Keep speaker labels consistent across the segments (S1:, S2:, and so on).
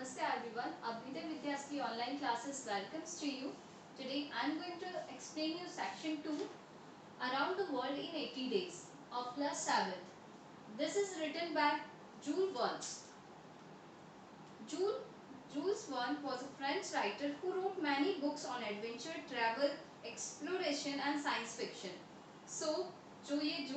S1: Namaste everyone. Abhida Vidyasli online classes welcomes to you. Today I am going to explain you section 2 Around the World in 80 Days of class 7th. This is written by Jules Verne. Jules Verne was a French writer who wrote many books on adventure, travel, exploration and science fiction. So जो ये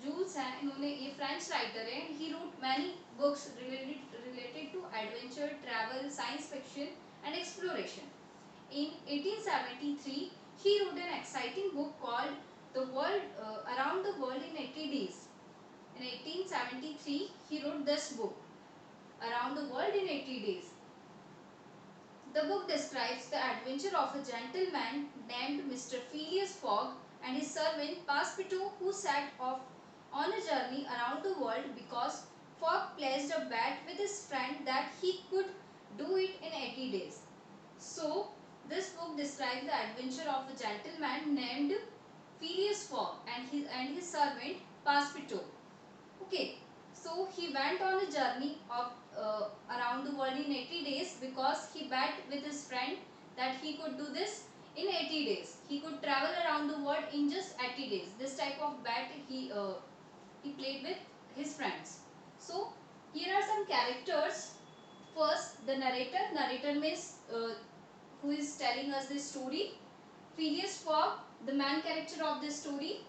S1: joules हैं, इन्होंने ये French writer हैं. He wrote many books related to adventure, travel, science fiction and exploration. In 1873, he wrote an exciting book called Around the World in 80 Days. In 1873, he wrote this book, Around the World in 80 Days. The book describes the adventure of a gentleman named Mr. Phileas Fogg and his servant Passepartout, who set off on a journey around the world because Fogg placed a bet with his friend that he could do it in 80 days. So, this book describes the adventure of a gentleman named Phileas Fogg and his servant Passepartout. Okay, so he went on a journey of around the world in 80 days because he bet with his friend that he could do this in 80 days. He could travel around the world in just 80 days. This type of bet he played with his friends. So here are some characters. First, the narrator. Narrator means who is telling us this story. Phileas Fogg, the main character of this story.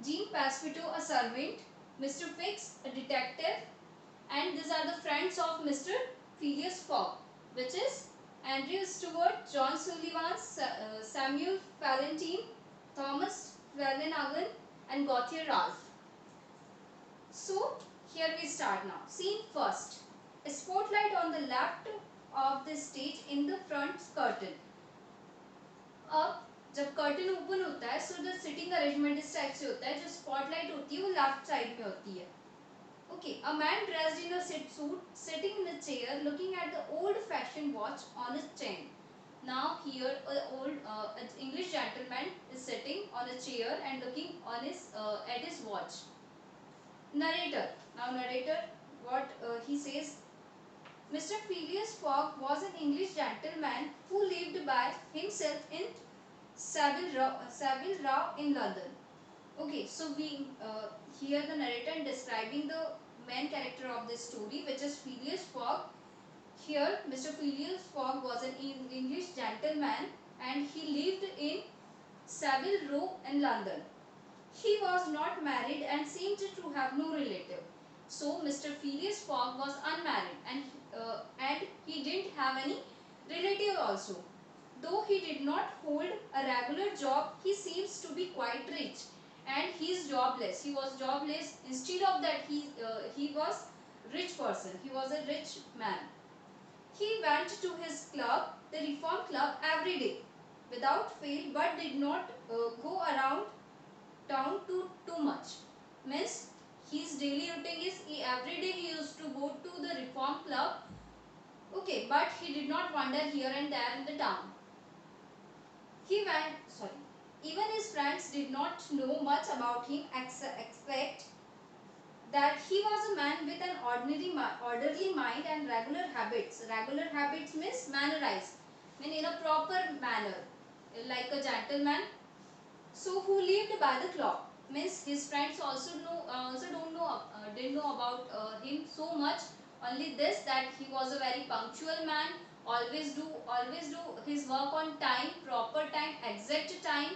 S1: Jean Passepartout, a servant. Mr. Fix, a detective, and these are the friends of Mr. Phileas Fogg, which is Andrew Stewart, John Sullivan, Samuel Fallentin, Thomas Flanagan, and Gauthier Ralph. So, here we start now. Scene first. A spotlight on the left of the stage in the front curtain. अब जब curtain open होता है so the sitting arrangement इस type से होता है. जो spotlight होती है वो लेफ्ट साइड में होती है. Okay, a man dressed in a suit sitting in a chair looking at the old fashion watch on a chain. Now here an English gentleman is sitting on a chair and looking on at his watch. Narrator. Now narrator, what he says. Mr. Phileas Fogg was an English gentleman who lived by himself in Savile Row in London. Okay, so we here the narrator describing the main character of this story, which is Phileas Fogg. Here, Mr. Phileas Fogg was an English gentleman and he lived in Savile Row in London. He was not married and seemed to have no relative. So, Mr. Phileas Fogg was unmarried and he didn't have any relative also. Though he did not hold a regular job, he seems to be quite rich. And he is jobless. He was jobless. Instead of that, he was rich person. He was a rich man. He went to his club, the Reform Club, every day without fail, but did not go around town too much. Means his daily routine is every day he used to go to the Reform Club. Okay, but he did not wander here and there in the town. Even his friends did not know much about him except that he was a man with an orderly mind and regular habits. Regular habits means mannerized, in a proper manner, like a gentleman. So who lived by the clock. Means his friends also didn't know about him so much. Only this, that he was a very punctual man, always do his work on time, proper time, exact time,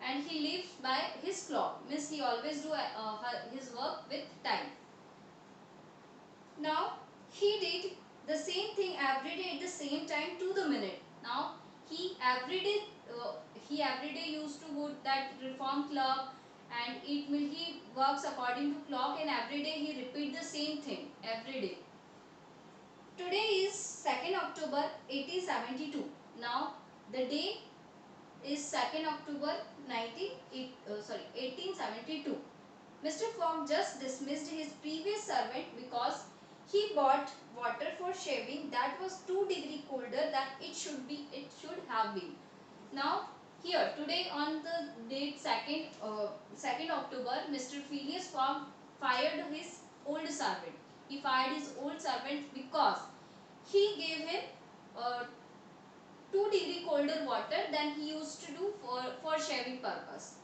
S1: and he lives by his clock. Means he always do his work with time. Now he did the same thing every day at the same time to the minute. Now he every day used to go that Reform Club, and he works according to clock, and every day he repeat the same thing every day. Today is 2nd October 1872. Now the day is 2nd October 1872. Mr. Fogg just dismissed his previous servant because he bought water for shaving that was 2 degrees colder than it should have been. Now here today on the date 2nd October, Mr. Phileas Fogg fired his old servant. He fired his old servant because he gave him 2 degree colder water than he used to do for shaving purpose.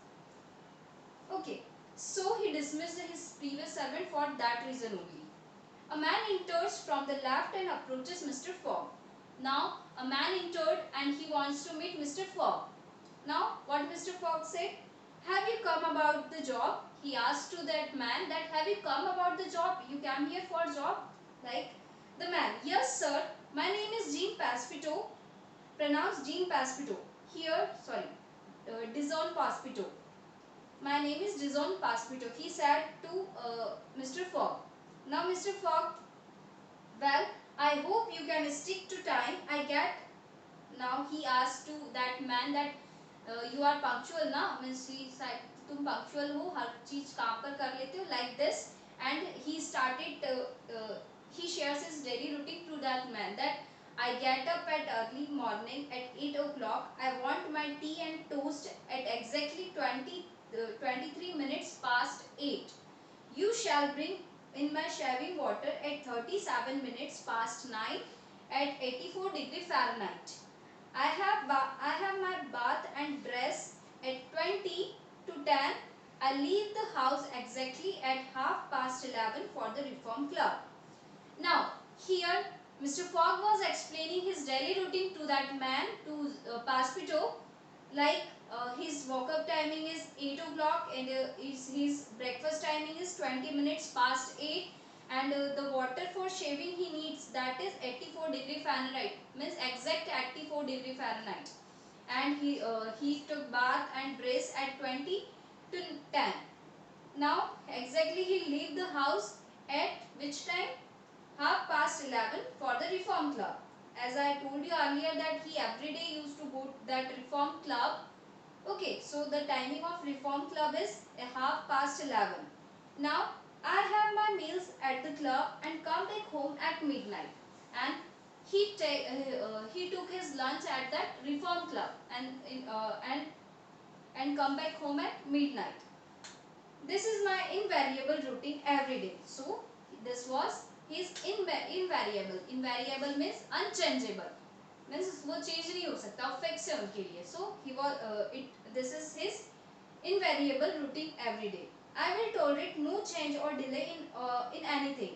S1: Okay, so he dismissed his previous servant for that reason only. A man enters from the left and approaches Mr. Fogg. Now, a man entered and he wants to meet Mr. Fogg. Now, what Mr. Fogg said? Have you come about the job? He asked to that man that have you come about the job? You came here for job? Like the man, yes sir, my name is Jean Paspito, pronounced Jean Paspito. Here, sorry, Dizon Paspito. My name is Dizon Paspito. He said to Mr. Fogg. Now Mr. Fogg, well, I hope you can stick to time. I get. Now he asked to that man that you are punctual na, means he said तुम punctual हो, हर चीज काम पर कर लेते हो, like this. And he started he shares his daily routine to that man that I get up at early morning at 8 o'clock. I want my tea and toast at exactly 23 minutes past 8. You shall bring in my shaving water at 37 minutes past 9 at 84 degree Fahrenheit. I have my bath and dress at 20 to 10. I leave the house exactly at 11:30 for the Reform Club. Now, here Mr. Fogg was explaining his daily routine to that man, to Paspito, like his walk-up timing is 8 o'clock and his breakfast timing is 20 minutes past 8, and the water for shaving he needs, that is 84 degree Fahrenheit, means exact 84 degree Fahrenheit, and he took bath and dress at 20 to 10. Now exactly he leave the house at which time? 11:30 for the Reform Club. As I told you earlier that he every day used to go to that Reform Club. Okay, so the timing of Reform Club is 11:30. Now I have my meals at the club and come back home at midnight. And he took his lunch at that Reform Club and come back home at midnight. This is my invariable routine every day. So this was his invariable. Invariable means unchangeable. Means वो change नहीं हो सकता, fix है उनके लिए. So he was this is his invariable routine every day. I will tolerate no change or delay in anything.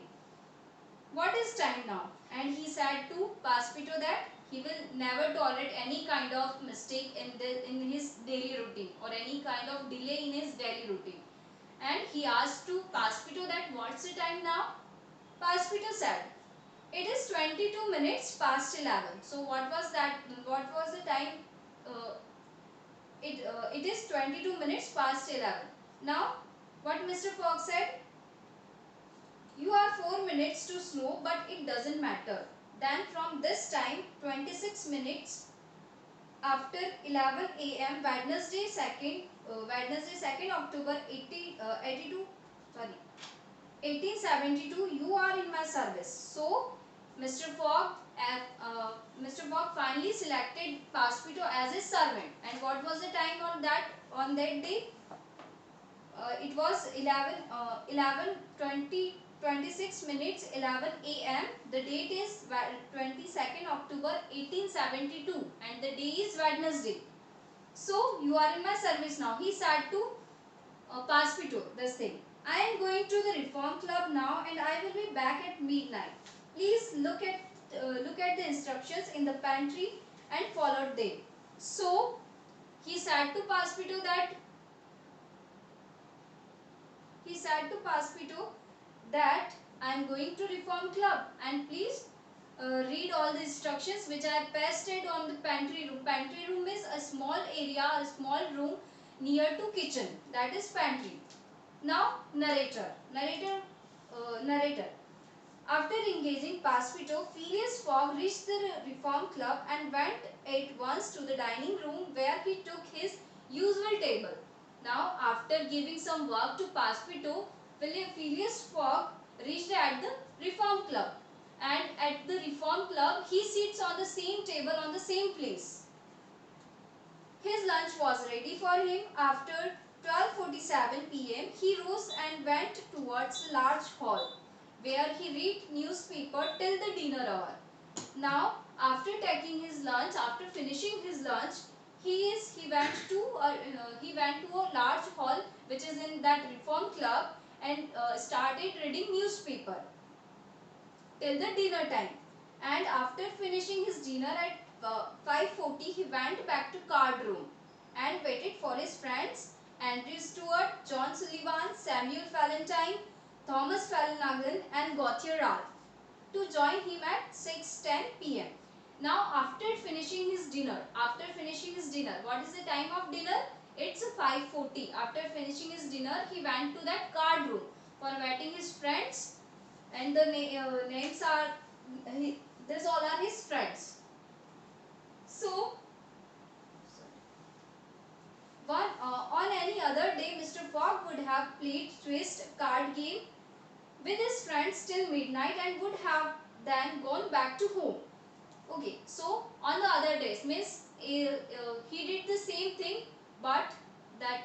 S1: What is time now? And he said to Paspito that he will never tolerate any kind of mistake in his daily routine or any kind of delay in his daily routine. And he asked to Paspito that what's the time now? Paspito said, it is 22 minutes past 11. So what was that? What was the time? It is 22 minutes past 11. Now, what Mr. Fogg said? You are 4 minutes too slow, but it doesn't matter. Then from this time, 26 minutes after 11 a.m. Wednesday 2nd October 1872, you are in my service. So Mr. Fogg finally selected Paspito as his servant. And what was the time on that day? It was 26 minutes 11 a.m. The date is 22nd October 1872 and the day is Wednesday. So you are in my service now. He said to Paspito this thing. I am going to the Reform Club now and I will be back at midnight. Please look at the instructions in the pantry and follow them. So he said to Paspito that I am going to Reform Club and please read all the instructions which I pasted on the pantry room. Pantry room is a small area, a small room near to kitchen, that is pantry. Now narrator. After engaging Paspito, Phileas Fogg reached the Reform Club and went at once to the dining room where he took his usual table. Now after giving some work to Paspito, Phileas Fogg reached at the Reform Club, and at the Reform Club he sits on the same table on the same place. His lunch was ready for him. After 12:47 p.m. he rose and went towards a large hall where he read newspaper till the dinner hour. Now, after taking his lunch, after finishing his lunch, he went to a large hall which is in that reform club, and started reading newspaper till the dinner time. And after finishing his dinner at 5:40, he went back to card room and waited for his friends Andrew Stewart, John Sullivan, Samuel Valentine, Thomas Flanagan and Gautier Ralph to join him at 6:10 p.m. Now after finishing his dinner, what is the time of dinner? It's 5:40. After finishing his dinner, he went to that card room for waiting his friends, and the names are, this all are his friends. So on any other day, Mr. Fogg would have played twist card game with his friends till midnight and would have then gone back to home. Okay, so on the other days, means he did the same thing, but that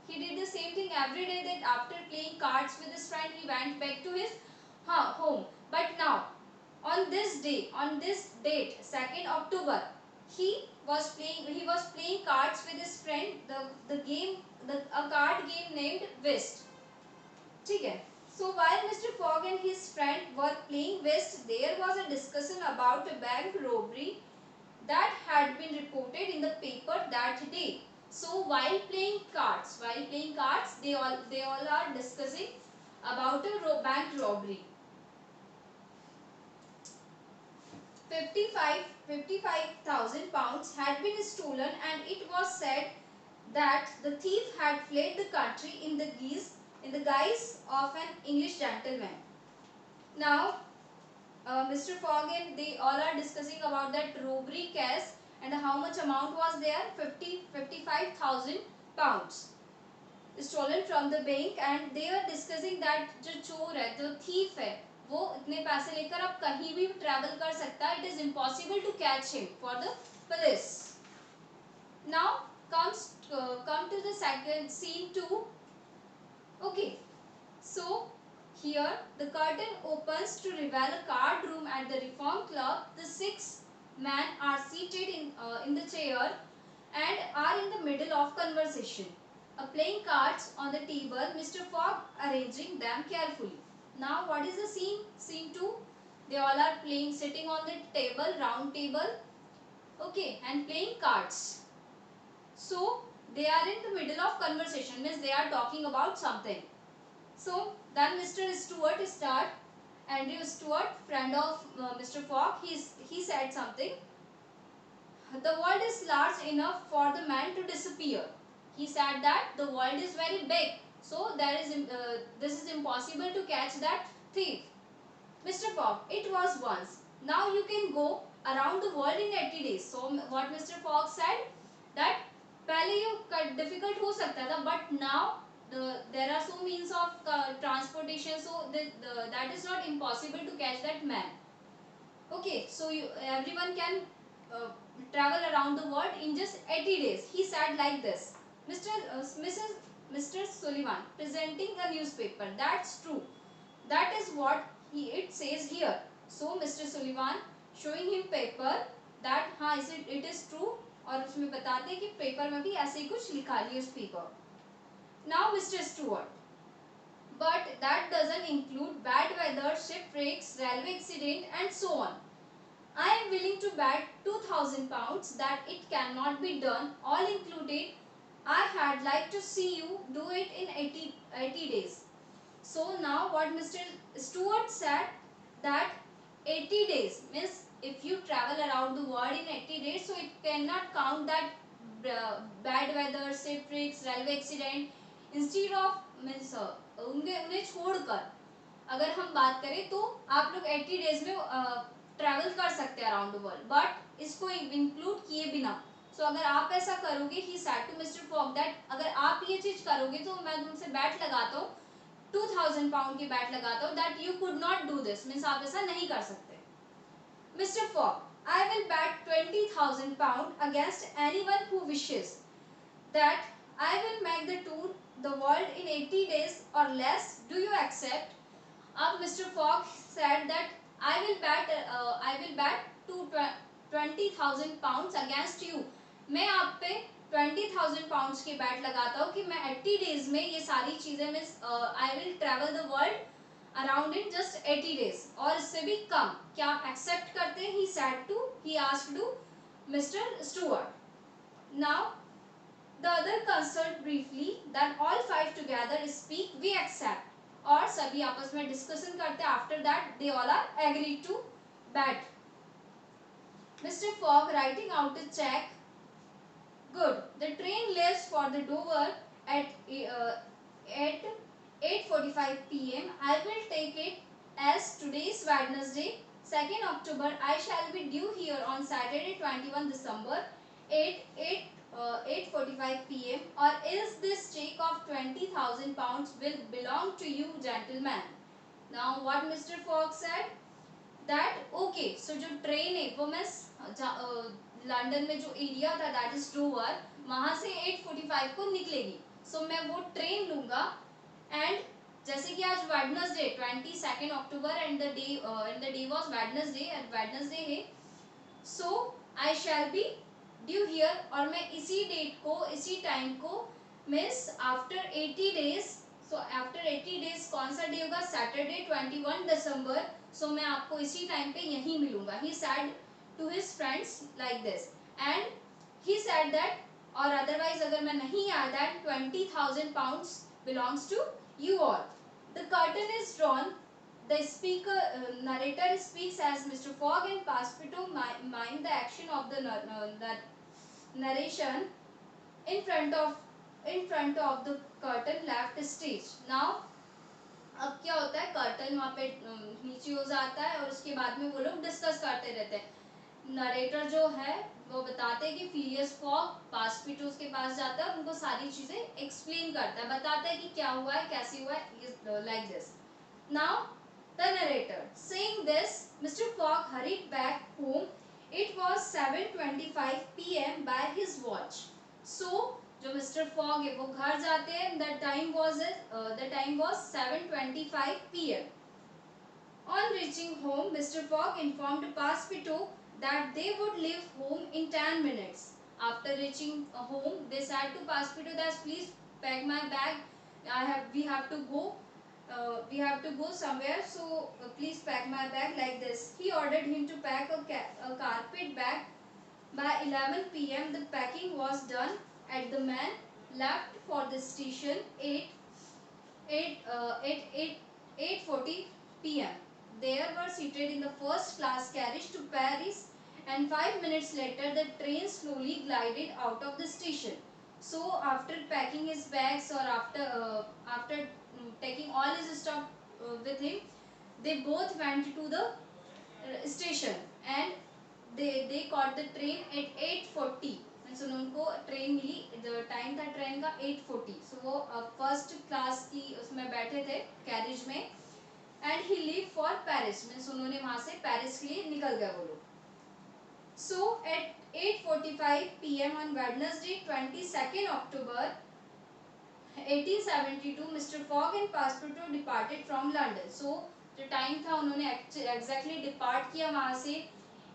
S1: he did the same thing every day, that after playing cards with his friend he went back to his home. But now on this day, on this date, 2nd October, he was playing cards with his friend, the game, a card game named whist. ठीक है. So while Mr. Fogg and his friend were playing whist, there was a discussion about a bank robbery that had been reported in the paper that day. So while playing cards, they all are discussing about a bank robbery. 55,000 pounds had been stolen, and it was said that the thief had fled the country in the guise of an English gentleman. Now, Mr. Fogg and they all are discussing about that robbery case, and how much amount was there? 55,000 pounds stolen from the bank, and they are discussing that जो चोर है, जो thief है, वो इतने पैसे लेकर अब कहीं भी travel कर सकता है. It is impossible to catch him for the police. Now come to the second scene 2. Okay, so here the curtain opens to reveal a card room at the Reform Club. The 6 men are seated in the chair and are in the middle of conversation. Playing cards on the table, Mr. Fogg arranging them carefully. Now what is the scene? Scene 2. They all are playing, sitting on the table, round table. Okay, and playing cards. So they are in the middle of conversation, means they are talking about something. So then Mr. Stewart start. Andrew Stewart, friend of Mr. Fogg, he said something. The world is large enough for the man to disappear. He said that the world is very big, so this is impossible to catch that thief. Mr. Fogg, it was once. Now you can go around the world in 80 days. So what Mr. Fogg said, that पहले ये difficult हो सकता था, but now there are so means of transportation, so that is not impossible to catch that man. Okay, so everyone can travel around the world in just 80 days. He said like this. Mr. Sullivan presenting a newspaper. That's true. That is what it says here. So Mr. Sullivan showing him paper that हाँ it is true, और उसमें बताते हैं कि paper में भी ऐसे ही कुछ लिखा है newspaper. Now Mr. Stewart, but that doesn't include bad weather, shipwrecks, railway accident and so on. I am willing to bet 2,000 pounds that it cannot be done, all included. I had like to see you do it in 80 days. So now what Mr. Stewart said, that 80 days means if you travel around the world in 80 days, so it cannot count that bad weather, shipwrecks, railway accident. Instead of means उन्हें छोड़कर अगर हम बात करें तो आप लोग 80 days में ट्रैवल कर सकते हैं अराउंड द वर्ल्ड, बट इसको इंक्लूड किए बिना. सो अगर आप ऐसा करोगे, he said to mister Fogg that अगर आप ये चीज करोगे तो मैं तुमसे बैट लगाता हूँ, 2,000 पाउंड की बैट लगाता हूँ, that you could not do this, means आप ऐसा नहीं कर सकते. Mister fog, I will bet 20,000 pounds against anyone who wishes that I will make the tour the world in 80 days or less. Do you accept? Mr. Fogg said that I will bet to 20,000 pounds against you. मैं आप पे 20,000 pounds की bat लगाता हूँ कि मैं 80 days में ये सारी चीजें मैं I will travel the world around in just 80 days और इससे भी कम. क्या आप एक्सेप्ट करते हैं? He asked to mister Stuart. Now the other consult briefly, then all five together speak we accept. और सभी आपस में डिस्कशन करते हैं. After that they all are agree to bet. Mister Fogg writing out a cheque. Good. The train leaves for the Dover at 8:45 p.m. I will take it as today's Wednesday, 2nd October. I shall be due here on Saturday, 21 December, 8:45 p.m. Or is this check of 20,000 pounds will belong to you, gentlemen? Now, what Mr. Fogg said? That okay. So जो train है वो मैं London में जो area था that is Dover, वहां से 8:45 को निकलेगी. सो मैं वो ट्रेन लूंगा. एंड जैसे कि आज Wednesday 22 October and the day was Wednesday and Wednesday है. सो आई शैल बी ड्यू हियर. और मैं इसी डेट को इसी टाइम को miss after 80 days. So after 80 days कौन सा डे होगा? सैटरडे 21 दिसंबर. सो मैं आपको इसी टाइम पे यहीं मिलूंगा. He said to his friends like this and he said that और अदरवाइज अगर मैं नहीं आया that 20,000 pounds belongs to you all. The curtain is drawn. The narrator speaks as Mr. Fogg and Passepartout mime the action of the narration in front of the curtain left stage. Now अब क्या होता है? Curtain वहाँ पे नीचे हो जाता है और उसके बाद में वो लोग डिस्कस करते रहते हैं. नरेटर जो है वो बताते हैं कि फिलियस फॉग पासपिटोस के पास जाता है, उनको सारी चीजें एक्सप्लेन करता है, बताता है कि क्या हुआ है, कैसे हुआ है, like this. Now the narrator saying this mister Fogg hurried back home. It was 7:25 p.m. By his watch. So जो मिस्टर फॉग है वो घर जाते हैं. The time was 7:25 p.m. On reaching home, Mr. Fogg informed Passepartout that they would leave home in 10 minutes. After reaching home, they said to Passepartout that please pack my bag. We have to go. We have to go somewhere, so please pack my bag like this. He ordered him to pack a carpet bag. By 11 p.m., the packing was done, and the man left for the station 8:40 p.m. They were seated in the first class carriage to Paris, and 5 minutes later the train slowly glided out of the station. So after packing his bags or after taking all his stuff with him, they both went to the station and they caught the train at 8:40. सो उनको train मिली. Time था train का 8:40. सो वो first class की उसमें बैठे थे carriage में. And he leave for Paris. Means उन्होंने वहां से पेरिस के लिए निकल गए वो लोग. सो eight 8:45 p.m. on Wednesday 22nd October 1872 Mr. Fogg and Passepartout departed from London. So जो टाइम था उन्होंने एग्जैक्टली डिपार्ट किया वहां से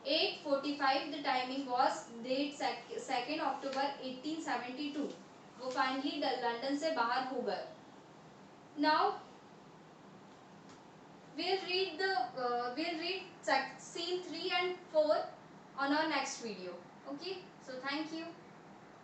S1: 8:45. the timing was date 2nd October 1872. वो फाइनली लंदन से बाहर हो गए. Now we'll read scene 3 and 4 on our next video. Okay, so thank you.